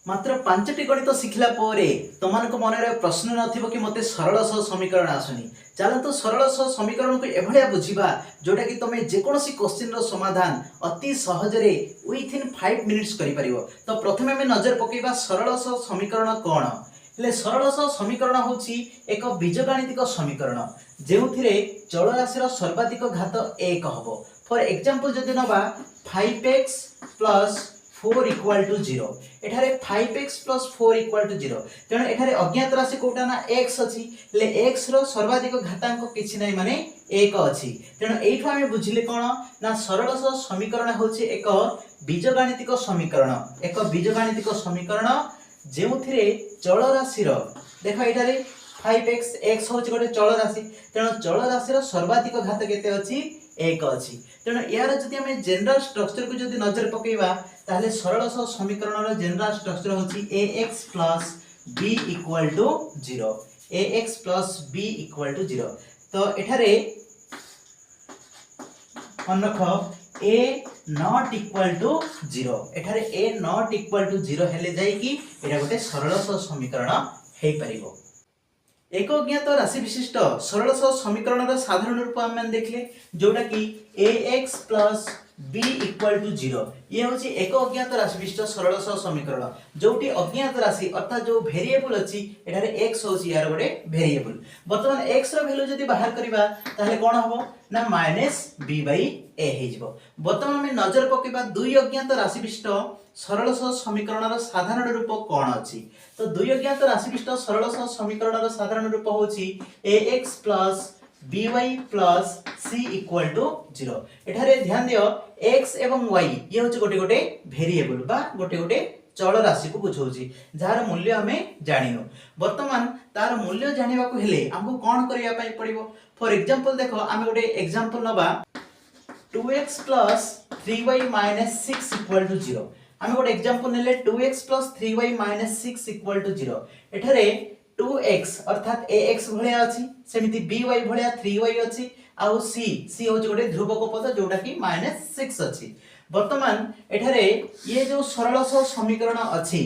मात्र 5टी गणित शिखला परे तुमको मन प्रश्न नथिबो कि मते सरल सह समीकरण आसुनी। चलतु सरल सह समीकरण को एभलिया बुझिबा जोटा कि तुम जेकोसी क्वेश्चन रो समाधान अति सहजरे विथिन 5 मिनिट्स करि परिबो। तो प्रथमे हम नजर पकेबा सरल सह समीकरण कोन हेले। सरल सह समीकरण होछि एक बीजगणितिक समीकरण जेउथिरे चल राशि रो सर्वाधिक घात 1 हबो। फॉर एग्जांपल जदि नबा 5x + 4 = 0 एठारे 5x + 4 = 0 तेणु एठारे अज्ञात राशि कोटा ना x अछि ले x रो सर्वाधिक घातांक किछि नै माने 1 अछि। तेणु एठा हम बुझिले कोन ना सरल सह समीकरण होछि एक बीजगणितिक समीकरण। एक बीजगणितिक समीकरण जेउथिरे चल राशि रो देखो एठारे 5x x होछि गोटे चल राशि तेणु चल राशि रो सर्वाधिक घात केते अछि 1 अछि। तेणु यार जदि हम जनरल स्ट्रक्चर को जदि नजर पकेबा ताहले सरल सह समीकरण रो जनरल स्ट्रक्चर होछि ax + b = 0 ax + b = 0। तो एठारे मन रख a not equal to 0 एठारे a not equal to 0 हेले जाई कि एटा गोटे सरल सह समीकरण हे परिबो। एक अज्ञात राशि विशिष्ट सरल सह समीकरण रो साधारण रूप हम देखले जोटा कि ax + b = 0 ये होची एक अज्ञात राशि विशिष्ट सरल सह समीकरण जोटी अज्ञात राशि अर्थात जो वेरिएबल अछि एठारे x होची यार गोटे वेरिएबल। वर्तमान x रो वैल्यू जदी बाहर करबा ताहले कोन हबो ना -b/a हे जिवो। वर्तमान हम नजर पकेबा दुई अज्ञात राशि विशिष्ट सरल सह समीकरण रो साधारण रूप कोन अछि। तो दुई अज्ञात राशि विशिष्ट सरल सह समीकरण रो साधारण रूप होची ax + by + c = 0। एठारे ध्यान दियो x एवं y ये होची गोटे गोटे वेरिएबल बा गोटे गोटे चल राशि को बुझौची जार मूल्य हमें जानिनो। वर्तमान तार मूल्य जानिबा को हेले हमको कोन करिया पई पड़िबो। फॉर एग्जांपल देखो आमे गोटे एग्जांपल नबा 2x + 3y - 6 = 0। आमे गोटे एग्जांपल नेले 2x + 3y - 6 = 0। एठारे 2x अर्थात ax भलिया अछि सेमिति by भलिया 3y अछि आ c होची गोटे ध्रुवक पद जोटा कि -6 अछि। वर्तमान एठारे ये जो सरल सह समीकरण अछि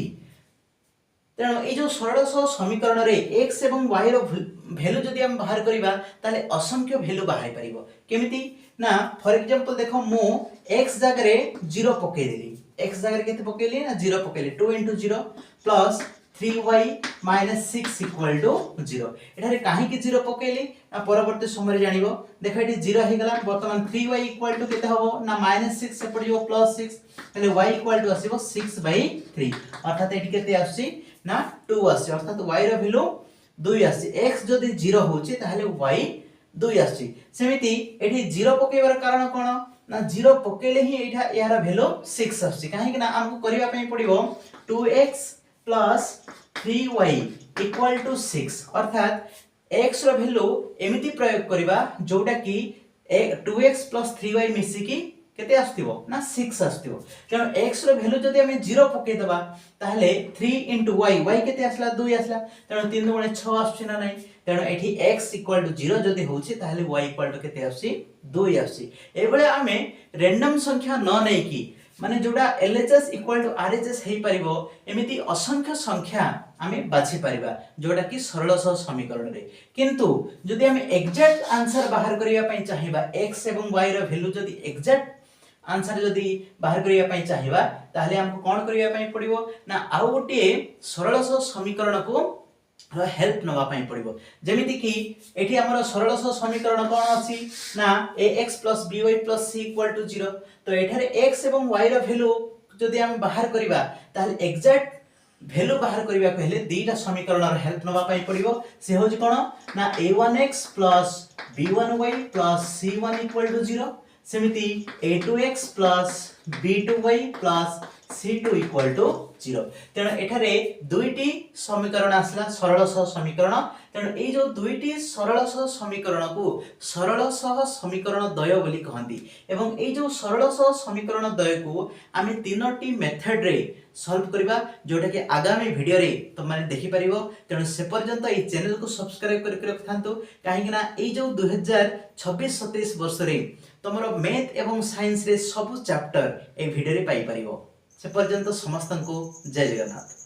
तेणु ए जो सरल सह समीकरण रे x एवं y रो वैल्यू जदि हम बाहर करिबा ताले असंख्य वैल्यू बाहर परिबो। केमिति ना फॉर एग्जांपल देखो मु x जगह रे 0 पके देली x जगह रे केते पकेली ना 0 पकेली 2 * 0 + 3y - 6 = 0। एठारे काहे कि 0 पकेली ना परवर्ती समय रे जानिबो। देखो एठी 0 हे गला वर्तमान 3y = केते हबो ना -6 से पडियो +6 तले y = आसीबो 6/3 अर्थात एठी केते आसी ना 2 आसी अर्थात y रो वैल्यू 2 आसी। x जदि 0 होची ताहले y 2 आसी। सेमिति एठी 0 पकेबार कारण कोन ना 0 पकेले ही एठा यार वैल्यू 6 आसी काहे कि ना हमको करिवा पई पडिबो 2x + 3y = 6 अर्थात x रो वैल्यू एमिति प्रयोग करिवा जोटा कि 2x + 3y मिसी की केते आस्तिबो ना 6 आस्तिबो। तेणु x रो वैल्यू जदि हम 0 पके दबा ताहले 3 * y केते आसला 2 आसला तेणु 3 * 2 = 6 आछी ना नै। तेणु एठी x = 0 जदि होची ताहले y = केते आसी 2 आसी। एबळे आमे रैंडम संख्या न नै की माने जोडा LHS = RHS हेई परिबो एमिति असंख्य संख्या आमे बाछि परिबा जोडा कि सरल सह समीकरण रे। किंतु जदि हम एग्जैक्ट आंसर बाहर करिया पई चाहिबा x एवं y रो वैल्यू जदि एग्जैक्ट आंसर जदि बाहर करिया पई चाहिबा ताहले हमको कोन करिया पई पडिबो ना आउ गोटे सरल सह समीकरण को हेल्प नवा पई पडिबो। जेमिति कि एठी हमर सरल सह समीकरण कोन अछि ना ax + by + c = 0। तो एठारे x एवं y रो वैल्यू जदि हम बाहर करिबा ताहले एग्जैक्ट वैल्यू बाहर करिबा पहले दुईटा समीकरण रो हेल्प नवा पई पडिबो। से होज कोन ना a1x + b1y + c1 = 0 सेमिति a2x + b2y + c2 = 0। तेणु एठारे दुईटी समीकरण आसला सरल सह समीकरण। तेणु ए जो दुईटी सरल सह समीकरण को सरल सह समीकरण द्वय बोली कहंती एवं ए जो सरल सह समीकरण द्वय को आमे तीनोटी मेथड रे सॉल्व करबा जोटा कि आगामी वीडियो रे तुम माने देखि परिबो। तेणु से पर्यंत ए चैनल को सब्सक्राइब करके रखथांतु काहे कि ना ए जो 2026-27 वर्ष रे तमरो मैथ एवं साइंस रे सब चैप्टर ए वीडियो रे पाई परिबो। से पर्यंत समस्त को जय जगन्नाथ।